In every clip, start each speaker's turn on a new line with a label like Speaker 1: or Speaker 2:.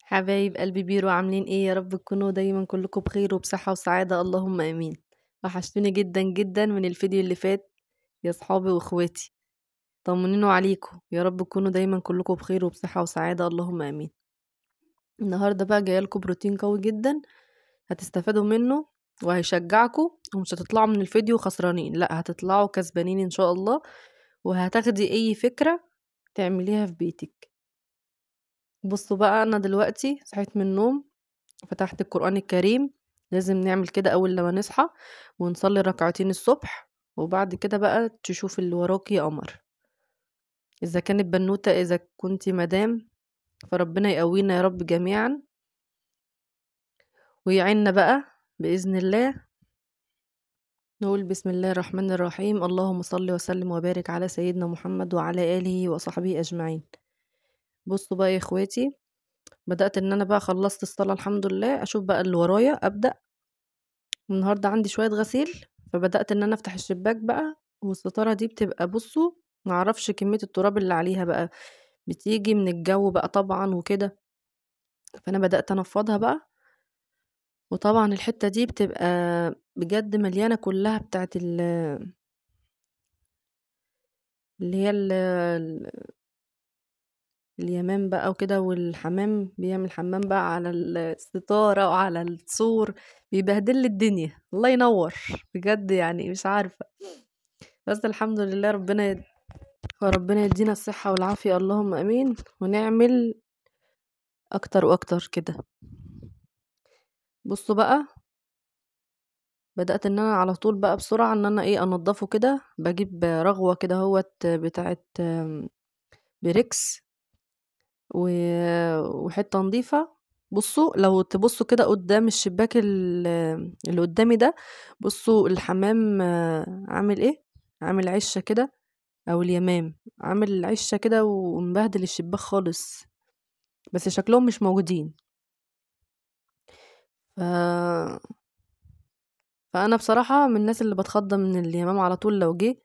Speaker 1: حبايب قلبي بيرو عاملين ايه؟ يا رب تكونوا دايما كلكم بخير وبصحة وسعادة، اللهم امين. وحشتوني جدا جدا من الفيديو اللي فات يا صحابي واخواتي. طمنينوا عليكم، يا رب تكونوا دايما كلكم بخير وبصحة وسعادة، اللهم امين. النهاردة بقى جايلكم بروتين قوي جدا هتستفادوا منه وهيشجعكم، ومش هتطلعوا من الفيديو خسرانين، لا هتطلعوا كسبانين ان شاء الله. وهتاخدي اي فكرة تعمليها في بيتك. بصوا بقى، انا دلوقتي صحيت من النوم، فتحت القرآن الكريم. لازم نعمل كده أول لما نصحى، ونصلي ركعتين الصبح، وبعد كده بقى تشوف اللي وراكي قمر. إذا كانت بنوتة، إذا كنتي مدام، فربنا يقوينا يا رب جميعا ويعيننا بقى بإذن الله. نقول بسم الله الرحمن الرحيم، اللهم صل وسلم وبارك على سيدنا محمد وعلى آله وصحبه أجمعين. بصوا بقى يا إخواتي، بدأت إن أنا بقى خلصت الصلاة الحمد لله، أشوف بقى اللي ورايا أبدأ. النهاردة عندي شوية غسيل، فبدأت ان انا افتح الشباك بقى، والستارة دي بتبقى بصوا معرفش كمية التراب اللي عليها بقى، بتيجي من الجو بقى طبعا وكده. فانا بدأت انفضها بقى، وطبعا الحتة دي بتبقى بجد مليانة كلها بتاعت اللي هي اليمام بقى وكده، والحمام بيعمل حمام بقى على الستارة وعلى السور، بيبهدل لي الدنيا، الله ينور. بجد يعني مش عارفة، بس الحمد لله ربنا يدينا الصحة والعافية، اللهم امين، ونعمل اكتر واكتر كده. بصوا بقى، بدأت ان انا على طول بقى بسرعة ان انا انضفه كده، بجيب رغوة كده هوت بتاعت بريكس وحتة نظيفة. بصوا لو تبصوا كده قدام الشباك اللي قدامي ده، بصوا الحمام عامل ايه، عامل عشة كده، او اليمام عامل عشة كده ومبهدل الشباك خالص، بس شكلهم مش موجودين. ف... فانا بصراحة من الناس اللي بتخض من اليمام على طول لو جه.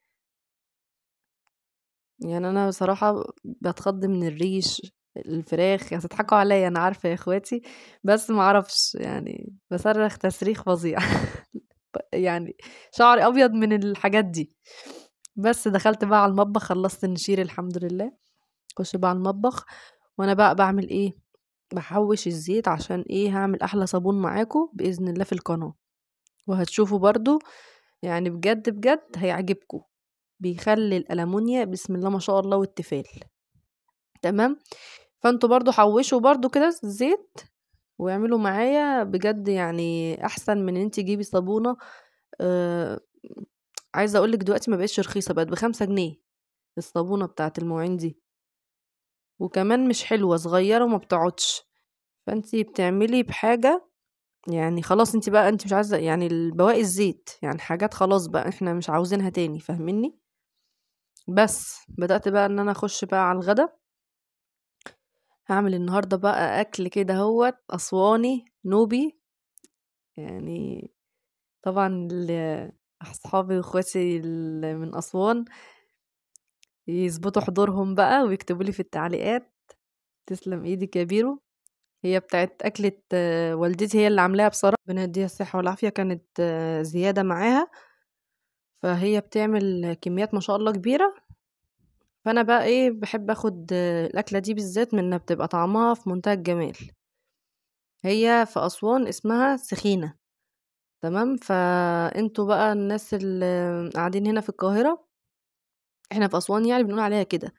Speaker 1: يعني انا بصراحة بتخض من الريش، الفراخ، يعني تضحكوا عليا انا عارفة يا اخواتي، بس ما اعرفش يعني بصرخ تصريخ فظيع. يعني شعري ابيض من الحاجات دي. بس دخلت بقى على المطبخ، خلصت النشير الحمد لله. خش بقى على المطبخ، وانا بقى بعمل ايه، بحوش الزيت عشان هعمل احلى صابون معاكم باذن الله في القناة، وهتشوفوا برضو يعني بجد بجد هيعجبكم. بيخلي الألمونيا بسم الله ما شاء الله والتفال. تمام. فانتوا برضو حوشوا برضو كده الزيت، واعملوا معايا بجد، يعني احسن من ان انت تجيبي صابونة. آه عايزة اقولك دلوقتي ما بقتش رخيصة، بقت ب5 جنيه الصابونة بتاعت المواعين دي، وكمان مش حلوة، صغيرة وما بتقعدش. فانتي بتعملي بحاجة، يعني خلاص انت بقى انت مش عايزة يعني البواقي الزيت، يعني حاجات خلاص بقى احنا مش عاوزينها تاني، فاهميني؟ بس بدأت بقى ان انا اخش بقى على الغدا. هعمل النهاردة بقى اكل كده هوت اسواني نوبي، يعني طبعا اصحابي واخواتي من اسوان يظبطوا حضورهم بقى ويكتبوا لي في التعليقات. تسلم ايدك يا بيرو. هي بتاعت اكلة والدتي، هي اللي عاملاها بصراحة، ربنا يديها الصحة والعافية، كانت زيادة معاها، فهي بتعمل كميات ما شاء الله كبيرة. فانا بقى بحب اخد الاكله دي بالذات، من انها بتبقى طعمها في منتهى الجمال. هي في اسوان اسمها سخينه. تمام. فانتوا بقى الناس اللي قاعدين هنا في القاهره، احنا في اسوان يعني بنقول عليها كده.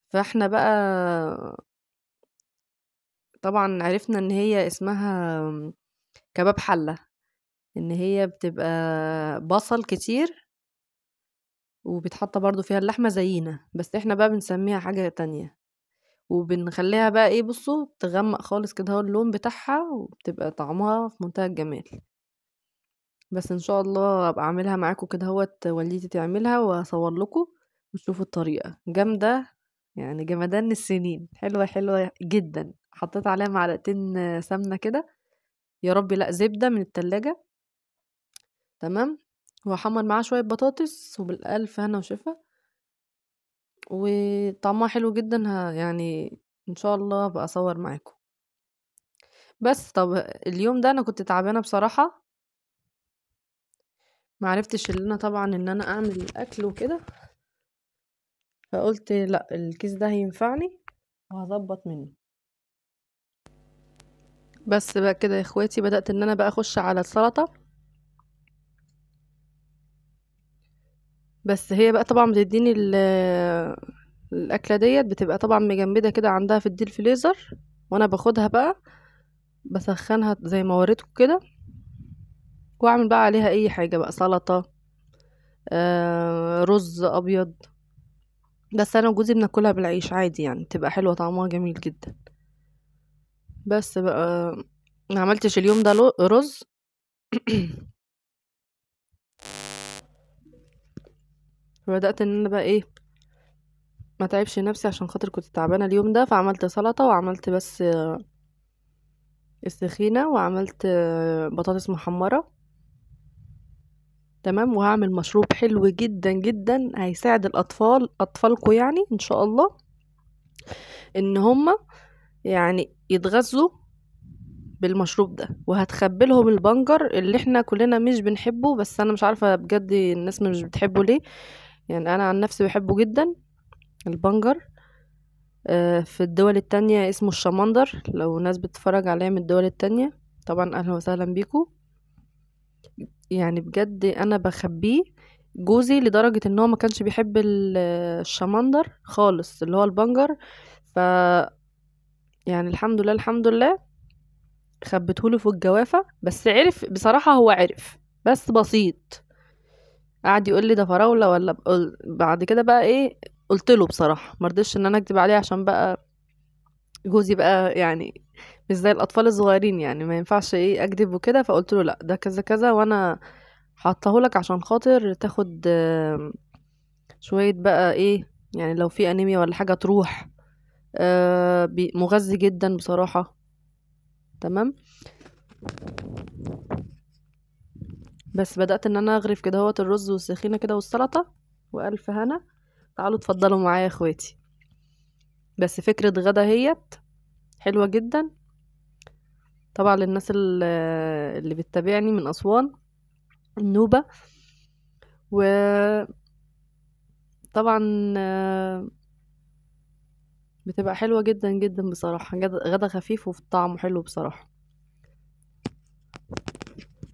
Speaker 1: فاحنا بقى طبعا عرفنا ان هي اسمها كباب حله، ان هي بتبقى بصل كتير، وبيتحط برضو فيها اللحمه زينا، بس احنا بقى بنسميها حاجه تانية، وبنخليها بقى بصوا تغمق خالص كده، هو اللون بتاعها، وبتبقى طعمها في منتهى الجمال. بس ان شاء الله ابقى اعملها معاكم كده، هوت والدتي تعملها واصور لكم وتشوفوا الطريقة جامدة، يعني جمدان السنين، حلوة حلوة جدا. حطيت عليها معلقتين سمنة كده، يا ربي لا زبدة من التلاجة. تمام. وحمر معاه شوية بطاطس، وبالألف هنا وشفا، وطعمها حلو جدا. يعني ان شاء الله بقى اصور معاكم. بس طب اليوم ده انا كنت تعبانه بصراحه، معرفتش ان انا طبعا ان انا اعمل اكل وكده، فقلت لا الكيس ده هينفعني وهظبط منه. بس بقى كده يا اخواتي بدأت ان انا بقى اخش على السلطه. بس هي بقى طبعا بتديني الاكله ديت بتبقى طبعا مجمده كده عندها في الديل فريزر، وانا باخدها بقى بسخنها زي ما وريتكم كده، واعمل بقى عليها اي حاجه بقى، سلطه، رز ابيض. بس انا وجوزي بناكلها بالعيش عادي يعني، تبقى حلوه طعمها جميل جدا. بس بقى ما عملتش اليوم ده رز. فبدأت ان انا بقى ايه، ما تعبش نفسي عشان خاطر كنت تعبانه اليوم ده، فعملت سلطه وعملت بس السخينه، وعملت بطاطس محمره. تمام. وهعمل مشروب حلو جدا جدا هيساعد الاطفال، اطفالكم يعني ان شاء الله، ان هما يعني يتغذوا بالمشروب ده. وهتخبي لهم البنجر اللي احنا كلنا مش بنحبه، بس انا مش عارفه بجد الناس مش بتحبه ليه. يعني انا عن نفسي بحبه جدا البنجر. في الدول التانية اسمه الشمندر، لو ناس بتتفرج عليا من الدول التانية طبعا اهلا وسهلا بيكم. يعني بجد انا بخبيه. جوزي لدرجة ان هو ما كانش بيحب الشمندر خالص اللي هو البنجر. ف يعني الحمد لله الحمد لله خبيتهوله في الجوافة. بس عرف بصراحة، هو عرف بس بسيط. قعد يقول لي ده فراولة ولا بعد كده بقى ايه، قلت له بصراحة مرضيش ان انا اكدب عليه، عشان بقى جوزي بقى يعني مش زي الاطفال الصغيرين، يعني ما ينفعش ايه اكذب وكده. فقلت له لا ده كذا كذا، وانا حطهولك عشان خاطر تاخد شوية بقى ايه، يعني لو في انيميا ولا حاجة تروح. مغذي جدا بصراحة. تمام. بس بدأت ان انا اغرف كده هوت الرز والسخينة كده والسلطة، والف هنا. تعالوا اتفضلوا معايا يا اخواتي. بس فكرة غدا هيت حلوة جدا طبعا للناس اللي بتتابعني من أسوان، النوبة. وطبعا بتبقى حلوة جدا جدا بصراحة، غدا خفيف وفي طعمه حلو بصراحة.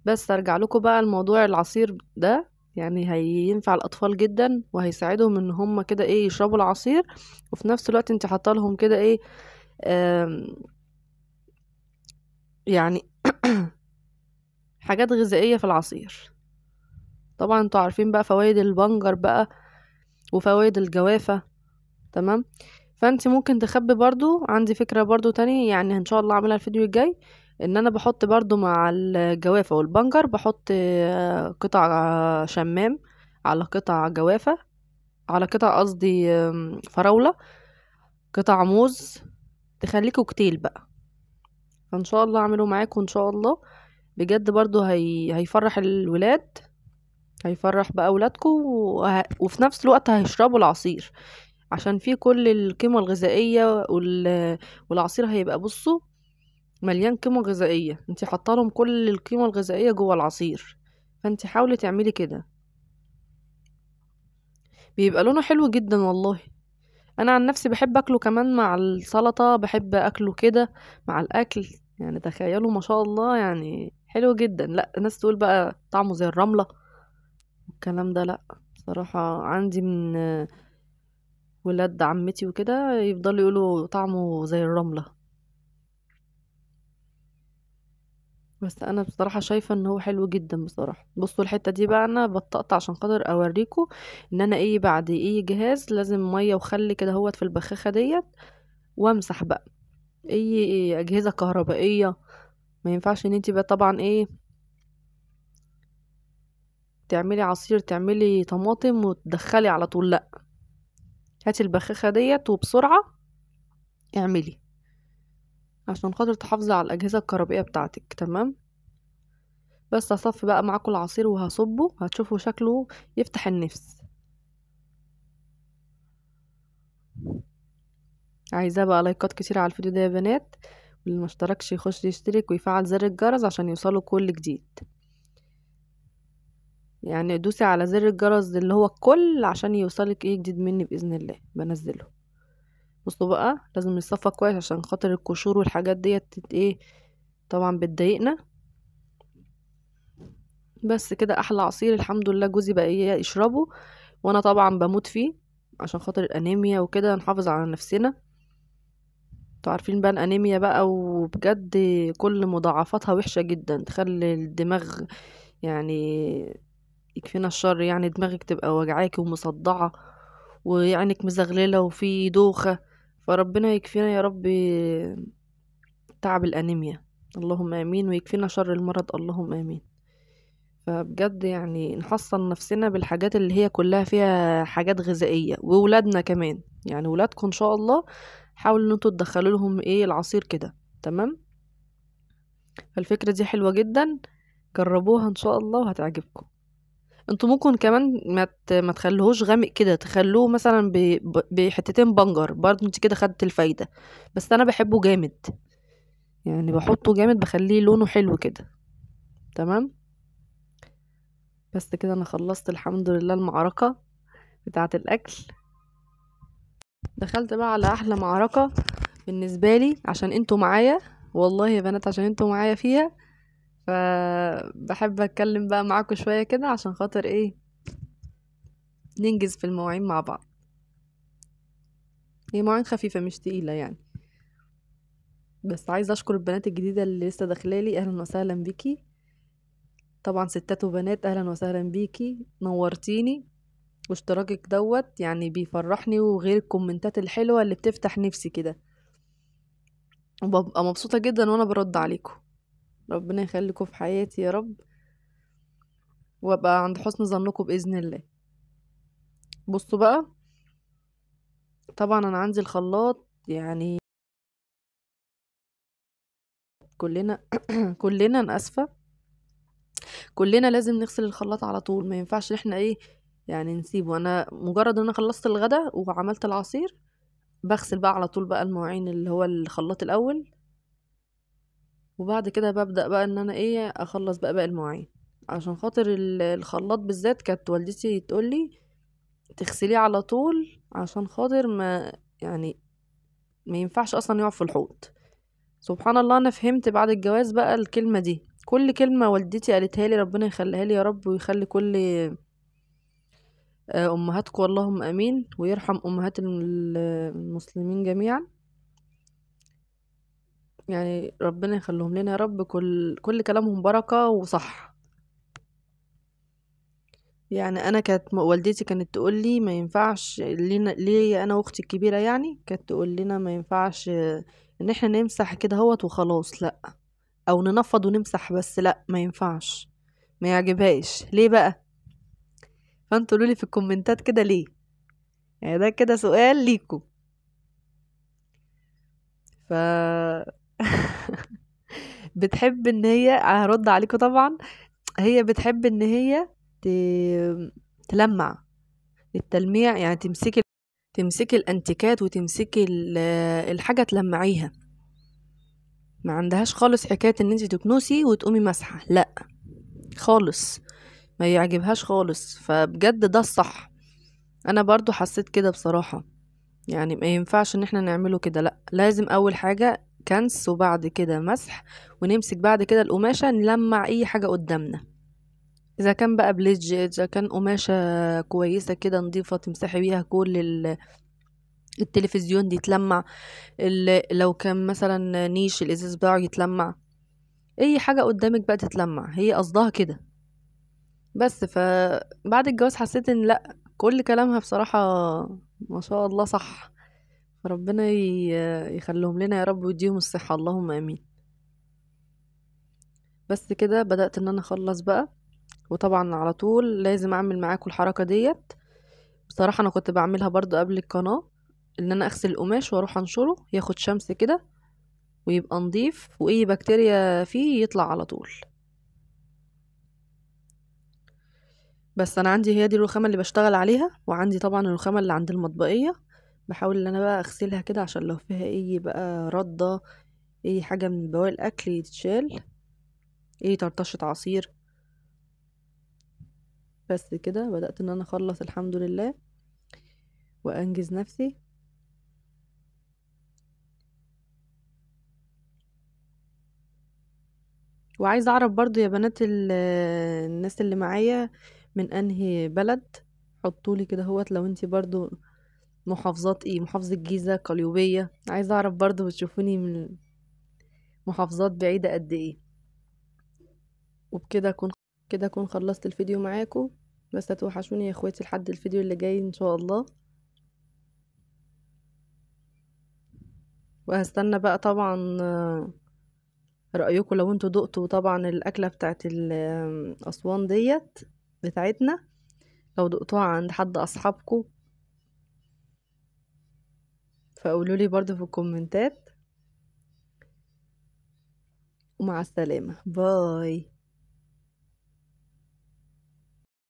Speaker 1: بس ارجع لكم بقى الموضوع العصير ده، يعني هينفع الأطفال جدا وهيساعدهم ان هم كده ايه يشربوا العصير، وفي نفس الوقت انت حاطه لهم كده ايه، آم، يعني حاجات غذائية في العصير. طبعا انتوا عارفين بقى فوائد البنجر بقى وفوائد الجوافة. تمام. فانت ممكن تخبي برضو، عندي فكرة برضو تاني يعني ان شاء الله اعملها الفيديو الجاي، ان انا بحط برضو مع الجوافة والبنجر، بحط قطع شمام على قطع جوافة، على قطع قصدي فراولة، قطع موز، تخليه كوكتيل بقى. فان شاء الله اعمله معاكم ان شاء الله. بجد برضو هيفرح الولاد، هيفرح بقى اولادكم وفي نفس الوقت هيشربوا العصير، عشان فيه كل القيمة الغذائية والعصير هيبقى بصوا مليان قيمة غذائية، انتي حاطه لهم كل القيمة الغذائية جوه العصير. فانتي حاولي تعملي كده، بيبقى لونه حلو جدا والله. انا عن نفسي بحب اكله كمان مع السلطة، بحب اكله كده مع الاكل. يعني تخيلوا ما شاء الله يعني حلو جدا. لا الناس تقول بقى طعمه زي الرملة الكلام ده، لا بصراحة عندي من ولاد عمتي وكده يفضلوا يقولوا طعمه زي الرملة. بس انا بصراحة شايفة ان هو حلو جدا بصراحة. بصوا الحتة دي بقى انا بطقط عشان خاطر اوريكم ان انا ايه بعد ايه جهاز لازم مية وخل كده هوت في البخاخة ديت، وامسح بقى اي اجهزة كهربائية. ما ينفعش ان انتي بقى طبعا ايه تعملي عصير، تعملي طماطم وتدخلي على طول، لا هاتي البخاخة ديت وبسرعة اعملي، عشان خاطر تحافظي على الاجهزة الكهربائية بتاعتك. تمام. بس هصفي بقى معاكم العصير وهصبه، هتشوفوا شكله يفتح النفس. عايزاه بقى لايكات كتير على الفيديو ده يا بنات، واللي ما اشتركش يخش يشترك ويفعل زر الجرس عشان يوصله كل جديد. يعني دوسي على زر الجرس اللي هو الكل عشان يوصلك ايه جديد مني بإذن الله بنزله. بصوا بقى لازم يصفى كويس عشان خاطر القشور والحاجات ديت ايه طبعا بتضايقنا. بس كده احلى عصير الحمد لله. جوزي بقى ايه يشربه وانا طبعا بموت فيه عشان خاطر الانيميا وكده نحافظ على نفسنا. انتوا عارفين بقى الانيميا بقى وبجد كل مضاعفاتها وحشة جدا، تخلي الدماغ يعني يكفينا الشر يعني دماغك تبقى وجعاكي ومصدعة وعينك مزغللة وفي دوخة. فربنا يكفينا يا رب تعب الأنيميا اللهم آمين، ويكفينا شر المرض اللهم آمين. فبجد يعني نحصن نفسنا بالحاجات اللي هي كلها فيها حاجات غذائية، وولادنا كمان يعني ولادكم إن شاء الله حاولوا ان انتوا تدخلوا لهم ايه العصير كده. تمام. فالفكرة دي حلوة جدا، جربوها ان شاء الله وهتعجبكم. انتوا ممكن كمان ما تخلوهوش غامق كده، تخلوه مثلا بحتتين بنجر برضه، انت كده خدت الفايدة. بس انا بحبه جامد يعني بحطه جامد بخليه لونه حلو كده. تمام. بس كده انا خلصت الحمد لله المعركة بتاعة الاكل. دخلت بقى على احلى معركة بالنسبة لي عشان انتوا معايا، والله يا بنات عشان انتوا معايا فيها. فبحب اتكلم بقى معاكم شوية كده عشان خاطر ايه ننجز في المواعين مع بعض. هي مواعين خفيفة مش تقيلة يعني. بس عايزة اشكر البنات الجديدة اللي لسه داخلالي، اهلا وسهلا بيكي. طبعا ستات وبنات اهلا وسهلا بيكي، نورتيني. واشتراكك دوت يعني بيفرحني، وغير الكومنتات الحلوة اللي بتفتح نفسي كده، وببقى مبسوطة جدا وانا برد عليكم. ربنا يخليكم في حياتي يا رب، وابقى عند حسن ظنكم بإذن الله. بصوا بقى، طبعا انا عندي الخلاط يعني كلنا كلنا انا اسفة، كلنا لازم نغسل الخلاط على طول، ما ينفعش احنا ايه يعني نسيبه. انا مجرد ان انا خلصت الغدا وعملت العصير بغسل بقى على طول بقى المواعين اللي هو الخلاط الاول، وبعد كده ببدأ بقى ان انا ايه اخلص بقى باقي المواعين. عشان خاطر الخلاط بالذات كانت والدتي تقولي تغسليه على طول عشان خاطر ما يعني ما ينفعش اصلا يقع في الحوض. سبحان الله انا فهمت بعد الجواز بقى الكلمة دي، كل كلمة والدتي قالتها لي ربنا يخليها لي يا رب، ويخلي كل امهاتكم اللهم امين، ويرحم امهات المسلمين جميعا. يعني ربنا يخليهم لنا يا رب، كل كلامهم بركة وصح. يعني انا كانت والدتي كانت تقول لي ما ينفعش لينا ليه انا واختي الكبيره، يعني كانت تقول لنا ما ينفعش ان احنا نمسح كده هوت وخلاص، لا، او ننفض ونمسح بس، لا ما ينفعش، ما يعجبهاش. ليه بقى؟ فانتوا قولوا لي في الكومنتات كده ليه، يعني ده كده سؤال ليكوا. ف بتحب ان هي هرد عليكم طبعا، هي بتحب ان هي ت... تلمع. التلميع يعني تمسكي الانتيكات وتمسكي الحاجة تلمعيها. ما عندهاش خالص حكاية ان انت تكنسي وتقومي مسحة، لا خالص، ما يعجبهاش خالص. فبجد ده الصح. انا برضو حسيت كده بصراحة، يعني ما ينفعش ان احنا نعمله كده، لا لازم اول حاجة كنس وبعد كده مسح، ونمسك بعد كده القماشة نلمع اي حاجة قدامنا. اذا كان بقى بليدج، اذا كان قماشة كويسة كده نضيفة تمسحي بيها كل التلفزيون دي تلمع، لو كان مثلا نيش الازاز بتاعه يتلمع، اي حاجة قدامك بقى تتلمع، هي قصدها كده. بس فبعد الجواز حسيت ان لا، كل كلامها بصراحة ما شاء الله صح. ربنا يخليهم لنا يا رب ويديهم الصحة اللهم امين. بس كده بدأت ان انا اخلص بقى، وطبعا على طول لازم اعمل معاكم الحركة ديت. بصراحة انا كنت بعملها برضو قبل القناة، ان انا اغسل القماش واروح انشره ياخد شمس كده ويبقى نضيف، واي بكتيريا فيه يطلع على طول. بس انا عندي هي دي الرخامة اللي بشتغل عليها، وعندي طبعا الرخامة اللي عند المطبقية بحاول ان انا بقى اغسلها كده عشان لو فيها اي بقى ردة اي حاجة من بواقي الاكل يتشال، اي طرطشة عصير. بس كده بدأت ان انا اخلص الحمد لله وانجز نفسي. وعايزة اعرف برضو يا بنات الناس اللي معايا من انهي بلد. حطولي كده هوت لو انتي برضو محافظات ايه، محافظة جيزة، قليوبية. عايزة اعرف برضو بتشوفوني من محافظات بعيدة قد ايه. وبكده اكون خلصت الفيديو معاكم. بس هتوحشوني يا اخواتي لحد الفيديو اللي جاي ان شاء الله. وهستنى بقى طبعا رأيكم لو انتوا دقتوا طبعا الأكلة بتاعت أسوان ديت بتاعتنا، لو دقتوها عند حد أصحابكم فقولولي برضو في الكومنتات. ومع السلامة، باي.